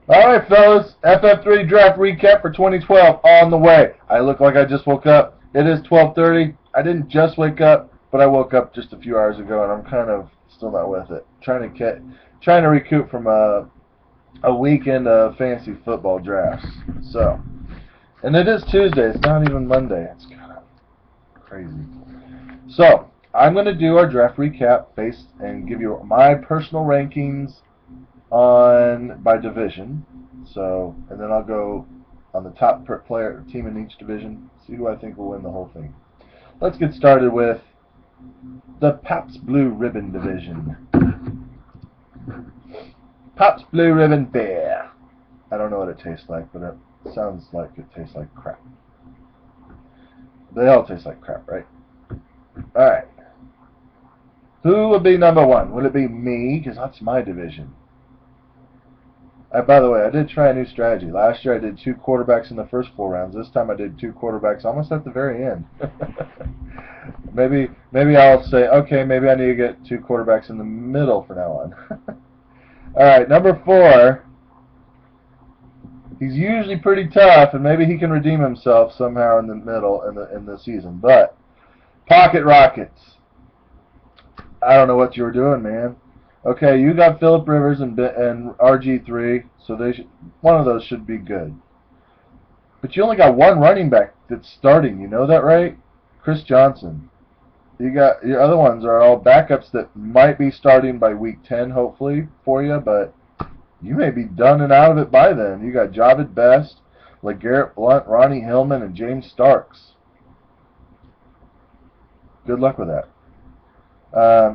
Alright, fellas, FF3 draft recap for 2012 on the way. I look like I just woke up. It is 12:30. I didn't just wake up, but I woke up just a few hours ago, and I'm kind of still not with it. Trying to recoup from a weekend of fantasy football drafts. So, and it is Tuesday. It's not even Monday. It's kind of crazy. So, I'm going to do our draft recap based and give you my personal rankings on by division. So, and then I'll go on the top player team in each division, see who I think will win the whole thing. Let's get started with the Pabst Blue Ribbon division. Pabst Blue Ribbon beer. I don't know what it tastes like, but it sounds like it tastes like crap. They all taste like crap, right? Alright. Who will be number one? Will it be me? Because that's my division. By the way, I did try a new strategy. Last year I did 2 quarterbacks in the first 4 rounds. This time I did 2 quarterbacks almost at the very end. maybe I'll say, okay, maybe I need to get 2 quarterbacks in the middle from now on. Alright, number 4. He's usually pretty tough, and maybe he can redeem himself somehow in the middle in the season. But Pocket Rockets. I don't know what you were doing, man. Okay, you got Phillip Rivers and RG3, so one of those should be good. But you only got one running back that's starting. You know that, right? Chris Johnson. You got your other ones are all backups that might be starting by week 10, hopefully for you, but you may be done and out of it by then. You got Javid Best, LeGarrette Blount, Ronnie Hillman, and James Starks. Good luck with that.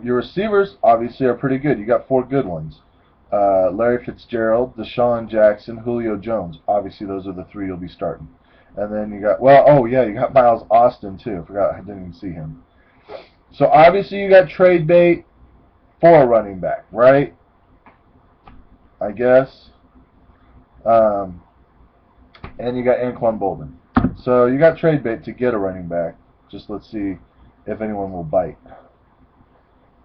Your receivers, obviously, are pretty good. You got 4 good ones. Larry Fitzgerald, Deshaun Jackson, Julio Jones. Obviously, those are the 3 you'll be starting. And then you got, you got Miles Austin, too. I forgot, I didn't even see him. So, obviously, you got trade bait for a running back, right? I guess. And you got Anquan Bolden. So, you got trade bait to get a running back. Just let's see if anyone will bite.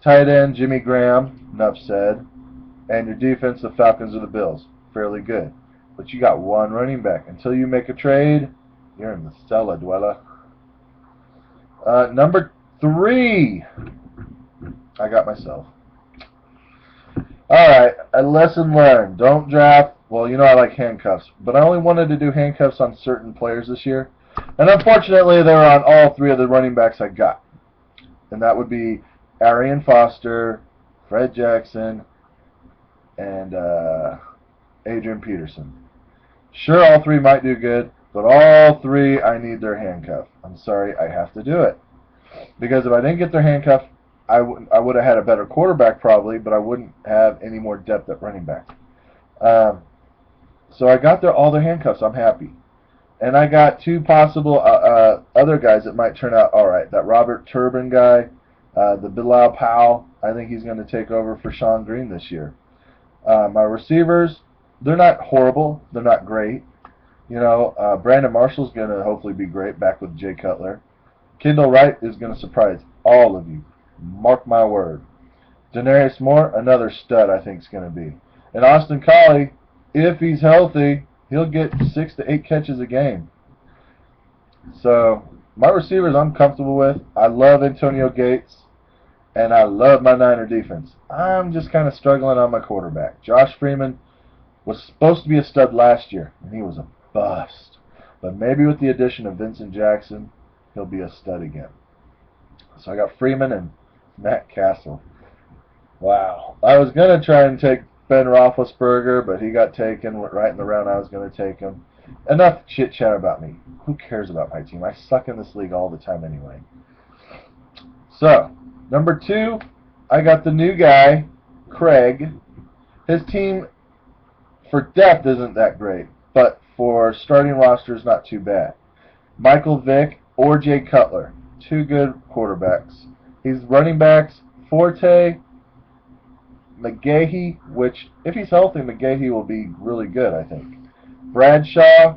Tight end, Jimmy Graham, enough said. And your defense, the Falcons or the Bills. Fairly good. But you got 1 running back. Until you make a trade, you're in the cellar, dweller. Number 3. I got myself. Alright, a lesson learned. Don't draft. Well, you know I like handcuffs. But I only wanted to do handcuffs on certain players this year. And unfortunately, they were on all 3 of the running backs I got. And that would be Arian Foster, Fred Jackson, and Adrian Peterson. Sure, all 3 might do good, but all 3, I need their handcuff. I'm sorry, I have to do it. Because if I didn't get their handcuff, I would have had a better quarterback probably, but I wouldn't have any more depth at running back. So I got all their handcuffs. I'm happy. And I got 2 possible other guys that might turn out all right. That Robert Turbin guy, the Bilal Powell, I think he's going to take over for Sean Green this year. My receivers, they're not horrible. They're not great. You know, Brandon Marshall's going to hopefully be great back with Jay Cutler. Kendall Wright is going to surprise all of you. Mark my word. Denarius Moore, another stud I think is going to be. And Austin Collie, if he's healthy, he'll get 6 to 8 catches a game. So, my receivers I'm comfortable with. I love Antonio Gates. And I love my Niner defense. I'm just kind of struggling on my quarterback. Josh Freeman was supposed to be a stud last year, and he was a bust. But maybe with the addition of Vincent Jackson, he'll be a stud again. So I got Freeman and Matt Castle. Wow. I was going to try and take Ben Roethlisberger, but he got taken right in the round I was going to take him. Enough chit-chat about me. Who cares about my team? I suck in this league all the time anyway. So, number 2, I got the new guy, Craig. His team for depth isn't that great, but for starting rosters, not too bad. Michael Vick or Jay Cutler, 2 good quarterbacks. He's running backs, Forte, McGahee, which, if he's healthy, McGahee will be really good, I think. Bradshaw,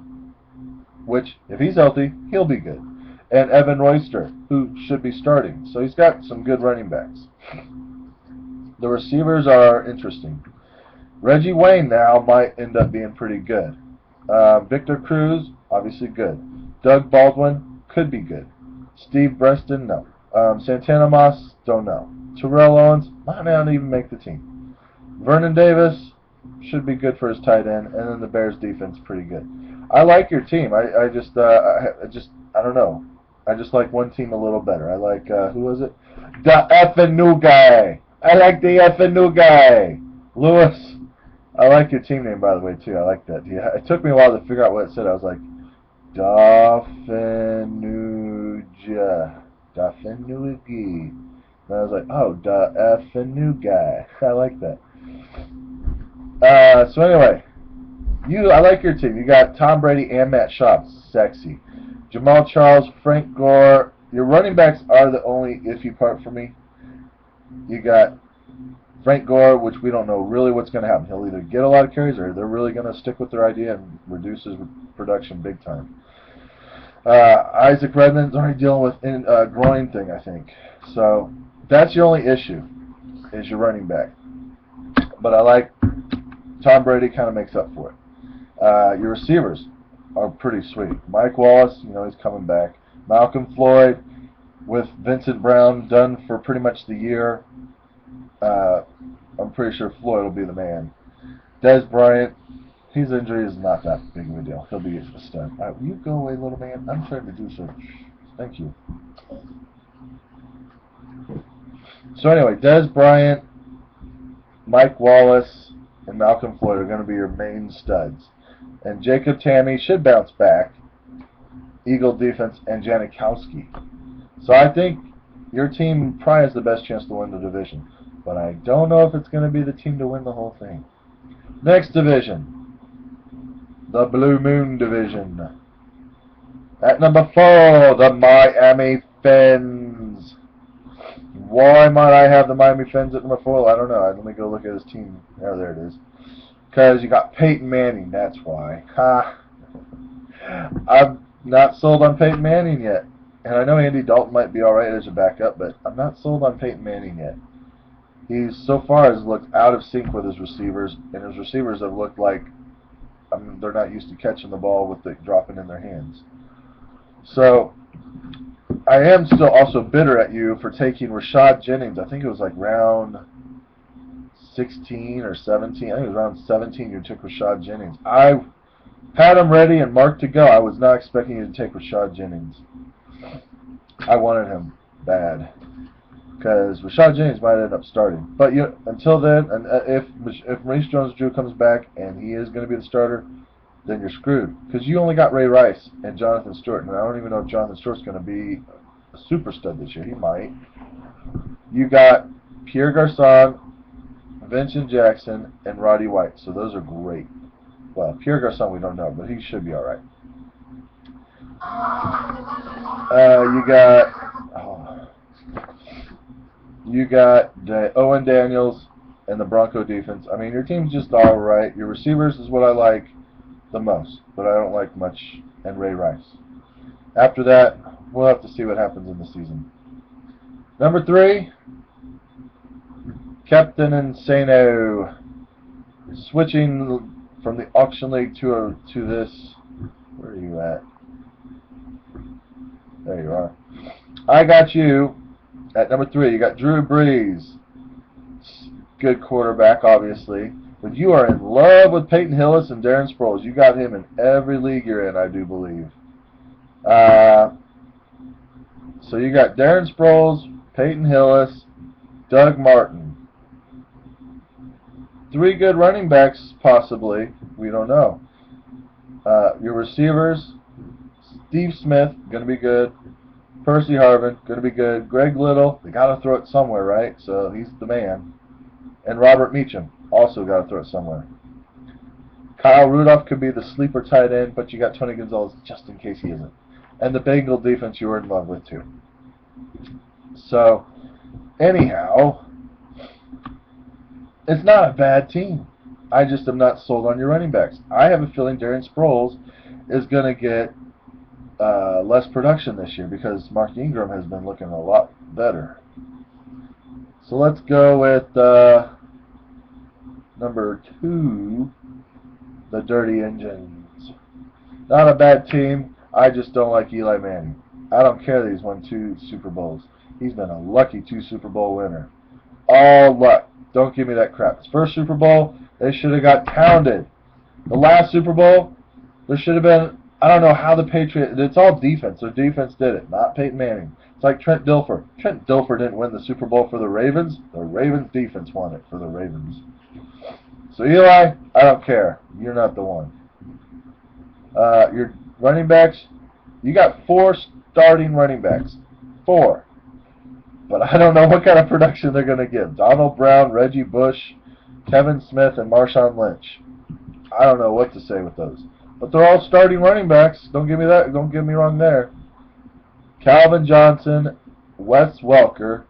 which, if he's healthy, he'll be good. And Evan Royster, who should be starting. So he's got some good running backs. The receivers are interesting. Reggie Wayne now might end up being pretty good. Victor Cruz, obviously good. Doug Baldwin, could be good. Steve Breston, no. Santana Moss, don't know. Terrell Owens, might not even make the team. Vernon Davis, should be good for his tight end. And then the Bears defense, pretty good. I like your team. I don't know. I just like one team a little better. I like, who was it? The effing new guy. I like the effing new guy. Lewis. I like your team name, by the way, too. I like that. Yeah, it took me a while to figure out what it said. I was like, Daffinuja. Daffinuigi. And I was like, oh, the effing new guy. I like that. So anyway, I like your team. You got Tom Brady and Matt Schaub. Sexy. Jamal Charles, Frank Gore. Your running backs are the only iffy part for me. You got Frank Gore, which we don't know really what's going to happen. He'll either get a lot of carries or they're really going to stick with their idea and reduce his production big time. Isaac Redman's already dealing with a groin thing, I think. So that's your only issue, is your running back. But I like Tom Brady kind of makes up for it. Your receivers are pretty sweet. Mike Wallace, he's coming back. Malcolm Floyd with Vincent Brown done for pretty much the year. I'm pretty sure Floyd will be the man. Des Bryant, his injury is not that big of a deal. He'll be a stud. All right, will you go away, little man? I'm trying to do so. Thank you. So anyway, Des Bryant, Mike Wallace, and Malcolm Floyd are going to be your main studs. And Jacob Tamme should bounce back. Eagle defense and Janikowski. So I think your team probably has the best chance to win the division. But I don't know if it's going to be the team to win the whole thing. Next division. The Blue Moon division. At number 4, the Miami Fins. Why might I have the Miami Fins at number 4? I don't know. Let me go look at his team. Oh, there it is. Because you got Peyton Manning. That's why. Ha. I'm not sold on Peyton Manning yet. And I know Andy Dalton might be alright as a backup, but I'm not sold on Peyton Manning yet. He's so far has looked out of sync with his receivers, and his receivers have looked like they're not used to catching the ball with it dropping in their hands. So I am still also bitter at you for taking Rashad Jennings. I think it was like round 16 or 17. I think it was round 17 you took Rashad Jennings. I had him ready and marked to go. I was not expecting you to take Rashad Jennings. I wanted him bad because Rashad Jennings might end up starting. But until then, and if Maurice Jones-Drew comes back and he is going to be the starter, then you're screwed because you only got Ray Rice and Jonathan Stewart, and I don't even know if Jonathan Stewart's going to be a super stud this year. He might. You got Pierre Garçon, Vincent Jackson, and Roddy White. So those are great. Well, Pierre Garçon we don't know, but he should be all right. You got Owen Daniels and the Bronco defense. I mean, your team's just all right. Your receivers is what I like the most, but I don't like much, and Ray Rice. After that, we'll have to see what happens in the season. Number 3, Captain Insano. Switching from the auction league to this. Where are you at? There you are. I got you at number 3. You got Drew Brees. Good quarterback, obviously. But you are in love with Peyton Hillis and Darren Sproles. You got him in every league you're in, I do believe. So you got Darren Sproles, Peyton Hillis, Doug Martin. 3 good running backs, possibly. We don't know. Your receivers, Steve Smith, going to be good. Percy Harvin, going to be good. Greg Little, they got to throw it somewhere, right? So he's the man. And Robert Meacham, also got to throw it somewhere. Kyle Rudolph could be the sleeper tight end, but you got Tony Gonzalez just in case he isn't. And the Bengal defense you were in love with, too. So, anyhow, it's not a bad team. I just am not sold on your running backs. I have a feeling Darren Sproles is going to get less production this year because Mark Ingram has been looking a lot better. So let's go with Number 2, the Dirty Engines. Not a bad team. I just don't like Eli Manning. I don't care that he's won 2 Super Bowls. He's been a lucky 2 Super Bowl winner. All luck. Don't give me that crap. His first Super Bowl, they should have got pounded. The last Super Bowl, there should have been, I don't know how the Patriots, it's all defense. Their defense did it, not Peyton Manning. It's like Trent Dilfer. Trent Dilfer didn't win the Super Bowl for the Ravens. The Ravens defense won it for the Ravens. So Eli, I don't care. You're not the one. Your running backs, you got 4 starting running backs. 4. But I don't know what kind of production they're going to give. Donald Brown, Reggie Bush, Kevin Smith, and Marshawn Lynch. I don't know what to say with those. But they're all starting running backs. Don't get me wrong there. Calvin Johnson, Wes Welker,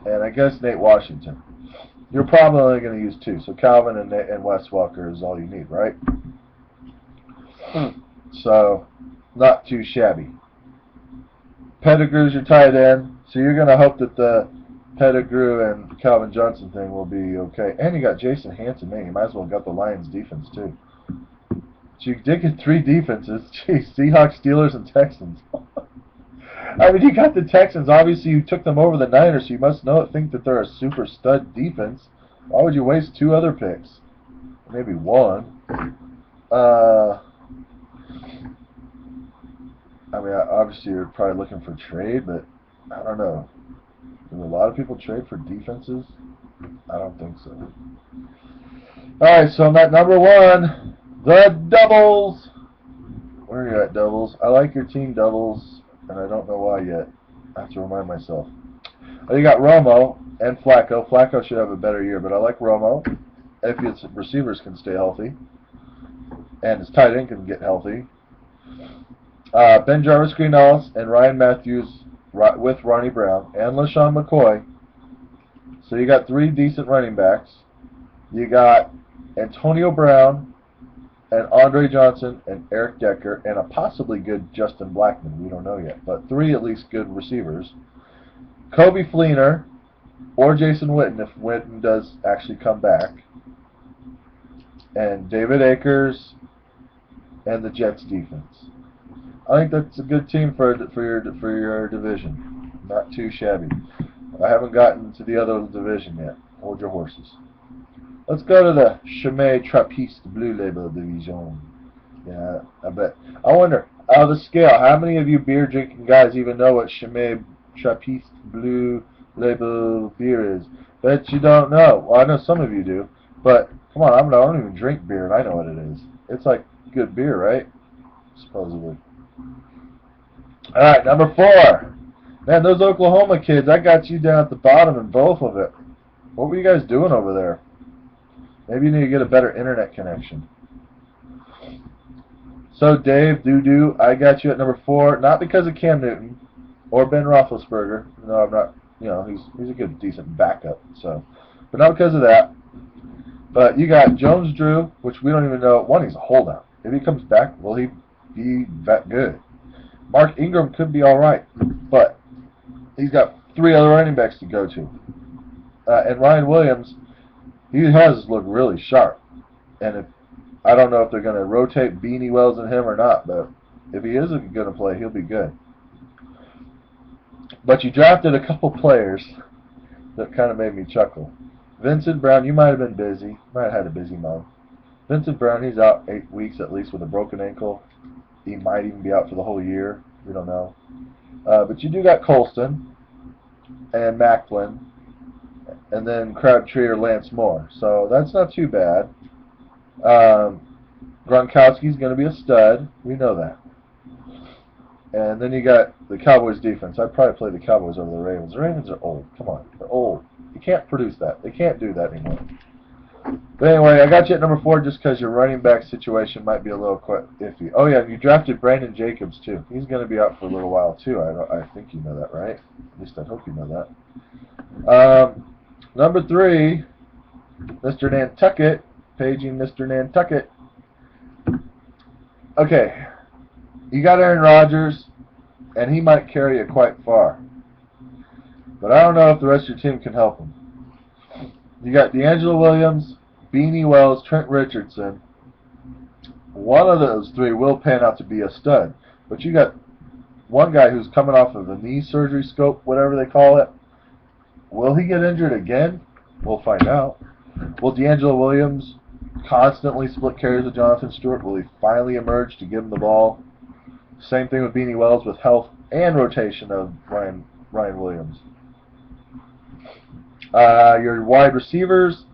and I guess Nate Washington. You're probably only going to use 2. So Calvin and Wes Welker is all you need, right? So, not too shabby. Pettigrew's your tight end, so you're going to hope that the Pettigrew and Calvin Johnson thing will be okay. And you got Jason Hanson, man. You might as well got the Lions defense too. So you did get 3 defenses. Jeez, Seahawks, Steelers, and Texans. I mean, you got the Texans. Obviously, you took them over the Niners, so you must think that they're a super stud defense. Why would you waste 2 other picks? Maybe 1. I mean, obviously you're probably looking for trade, but I don't know. Do a lot of people trade for defenses? I don't think so. Alright, so I'm at number 1, the Doubles. Where are you at, Doubles? I like your team, Doubles, and I don't know why yet. I have to remind myself. Oh, you got Romo and Flacco. Flacco should have a better year, but I like Romo if his receivers can stay healthy and his tight end can get healthy. Ben Jarvis, Green Ellis, and Ryan Matthews with Ronnie Brown and LaShawn McCoy. So you got 3 decent running backs. You got Antonio Brown and Andre Johnson and Eric Decker and a possibly good Justin Blackmon. We don't know yet, but 3 at least good receivers. Kobe Fleener or Jason Witten if Witten does actually come back. And David Akers and the Jets defense. I think that's a good team for your division. Not too shabby. I haven't gotten to the other division yet. Hold your horses. Let's go to the Chimay Trappiste Blue Label Division. Yeah, I bet. I wonder, out of the scale, how many of you beer drinking guys even know what Chimay Trappiste Blue Label beer is? Bet you don't know. Well, I know some of you do, but come on, I don't even drink beer, and I know what it is. It's like good beer, right? Supposedly. Alright, number 4. Man, those Oklahoma kids, I got you down at the bottom in both of it. What were you guys doing over there? Maybe you need to get a better internet connection. So, Dave, Doo-Doo, I got you at number 4, not because of Cam Newton or Ben Roethlisberger. No, I'm not, he's a good, decent backup, so. But not because of that. But you got Jones Drew, which we don't even know. 1, he's a holdout. If he comes back, will he be that good? Mark Ingram could be alright, but he's got 3 other running backs to go to. And Ryan Williams, he has looked really sharp. And I don't know if they're going to rotate Beanie Wells and him or not, but if he isn't going to play, he'll be good. But you drafted a couple players that kind of made me chuckle. Vincent Brown, you might have been busy. Might have had a busy month. Vincent Brown, he's out 8 weeks at least with a broken ankle. He might even be out for the whole year. We don't know. But you do got Colston and Macklin, and then Crabtree or Lance Moore. So that's not too bad. Gronkowski's going to be a stud. We know that. And then you got the Cowboys defense. I'd probably play the Cowboys over the Ravens. The Ravens are old. Come on. They're old. You can't produce that. They can't do that anymore. But anyway, I got you at number 4 just because your running back situation might be a little iffy. Oh, yeah, you drafted Brandon Jacobs, too. He's going to be out for a little while, too. I think you know that, right? At least I hope you know that. Number 3, Mr. Nantucket. Paging Mr. Nantucket. Okay. You got Aaron Rodgers, and he might carry you quite far. But I don't know if the rest of your team can help him. You got D'Angelo Williams, Beanie Wells, Trent Richardson. One of those three will pan out to be a stud. But you got one guy who's coming off of a knee surgery scope, whatever they call it. Will he get injured again? We'll find out. Will D'Angelo Williams constantly split carries with Jonathan Stewart? Will he finally emerge to give him the ball? Same thing with Beanie Wells with health and rotation of Ryan Williams. Your wide receivers,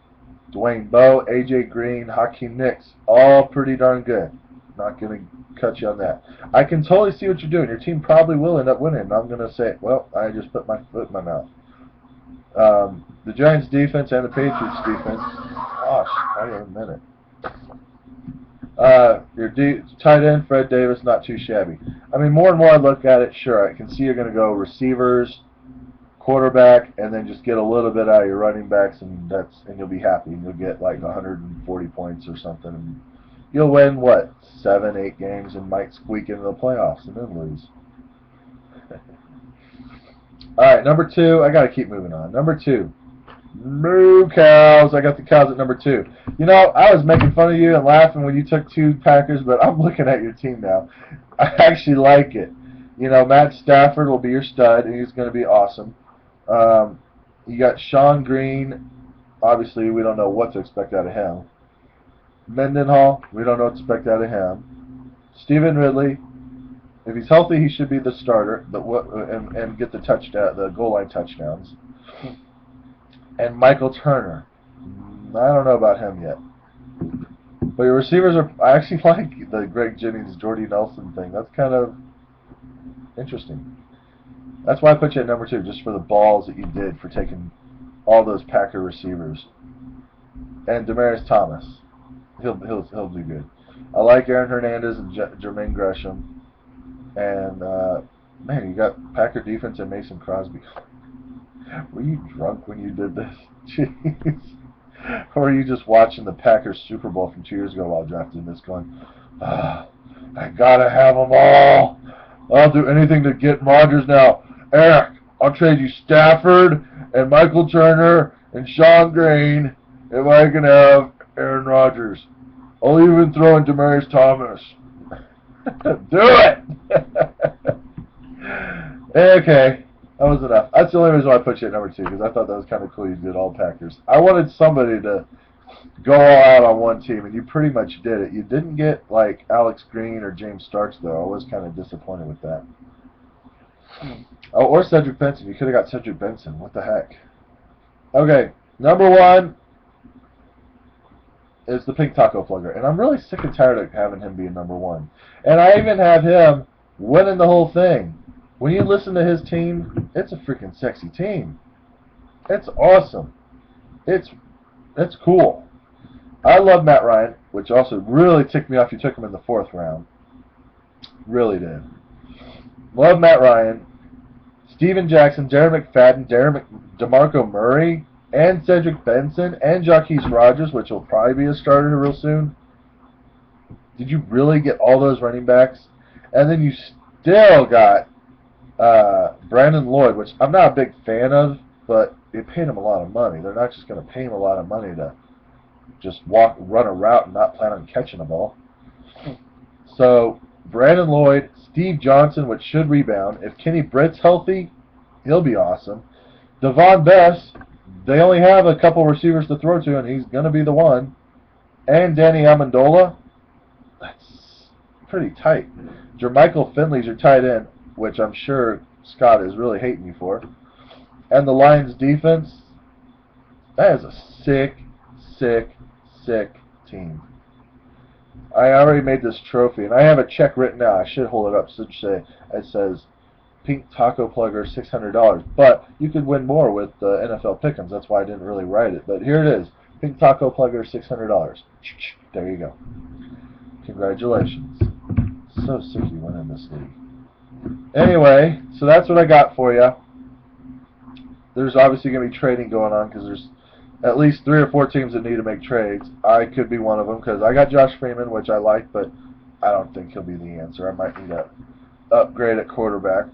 Dwayne Bowe, A.J. Green, Hakeem Nicks, all pretty darn good. Not going to cut you on that. I can totally see what you're doing. Your team probably will end up winning. And I'm going to say, well, I just put my foot in my mouth. The Giants defense and the Patriots defense. Gosh, wait a minute. Your tight end, Fred Davis, not too shabby. I mean, more and more I look at it, sure, I can see you're going to go receivers, quarterback, and then just get a little bit out of your running backs, and you'll be happy. And you'll get like 140 points or something. And you'll win, what, 7, 8 games and might squeak into the playoffs and then lose. All right, number 2. I got to keep moving on. Number 2. Moo Cows. I got the Cows at number 2. You know, I was making fun of you and laughing when you took 2 Packers, but I'm looking at your team now. I actually like it. You know, Matt Stafford will be your stud, and he's going to be awesome. You got Sean Green. Obviously, we don't know what to expect out of him. Mendenhall, we don't know what to expect out of him. Stephen Ridley, if he's healthy, he should be the starter and get the goal line touchdowns. And Michael Turner, I don't know about him yet. But your receivers I actually like the Greg Jennings, Jordy Nelson thing. That's kind of interesting. That's why I put you at number 2, just for the balls that you did for taking all those Packer receivers. And Demaryius Thomas, he'll do good. I like Aaron Hernandez and Jermaine Gresham. And man, you got Packer defense and Mason Crosby. Were you drunk when you did this? Jeez. Or were you just watching the Packers Super Bowl from 2 years ago while drafting this, going, I gotta have them all. I'll do anything to get Rodgers now. Eric, I'll trade you Stafford and Michael Turner and Sean Green if I can have Aaron Rodgers. I'll even throw in Demaryius Thomas. Do it! Okay. That was enough. That's the only reason why I put you at number 2, because I thought that was kind of cool you did all Packers. I wanted somebody to go all out on one team, and you pretty much did it. You didn't get, like, Alex Green or James Starks, though. I was kind of disappointed with that. Oh, or Cedric Benson. You could have got Cedric Benson. What the heck? Okay, number 1 is the Pink Taco Plugger, and I'm really sick and tired of having him be number 1. And I even have him winning the whole thing. When you listen to his team, it's a freaking sexy team. It's awesome. It's cool. I love Matt Ryan, which also really ticked me off you took him in the 4th round. Really did. Love Matt Ryan. Steven Jackson, Darren McFadden, DeMarco Murray, and Cedric Benson, and Jaquez Rodgers, which will probably be a starter real soon. Did you really get all those running backs? And then you still got Brandon Lloyd, which I'm not a big fan of, but they paid him a lot of money. They're not just going to pay him a lot of money to just run a route and not plan on catching a ball. So, Brandon Lloyd, Steve Johnson, which should rebound. If Kenny Britt's healthy, he'll be awesome. Devon Bess, they only have a couple receivers to throw to, and he's going to be the one. And Danny Amendola, that's pretty tight. Jermichael Finley's your tight end, which I'm sure Scott is really hating you for. And the Lions defense, that is a sick, sick, sick team. I already made this trophy, and I have a check written out. I should hold it up. It says Pink Taco Plugger $600. But you could win more with NFL Pick'ems. That's why I didn't really write it. But here it is. Pink Taco Plugger $600. There you go. Congratulations. So sick you went in this league. Anyway, so that's what I got for you. There's obviously going to be trading going on because there's at least 3 or 4 teams that need to make trades. I could be one of them because I got Josh Freeman, which I like, but I don't think he'll be the answer. I might need to upgrade at quarterback.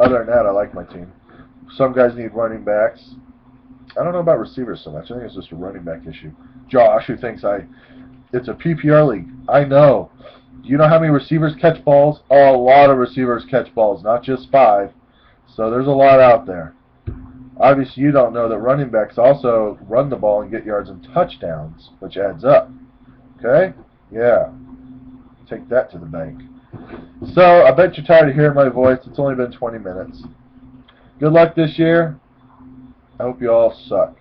Other than that, I like my team. Some guys need running backs. I don't know about receivers so much. I think it's just a running back issue. Josh, who thinks it's a PPR league. I know. Do you know how many receivers catch balls? Oh, a lot of receivers catch balls, not just 5. So there's a lot out there. Obviously, you don't know that running backs also run the ball and get yards and touchdowns, which adds up. Okay? Yeah. Take that to the bank. So, I bet you're tired of hearing my voice. It's only been 20 minutes. Good luck this year. I hope you all suck.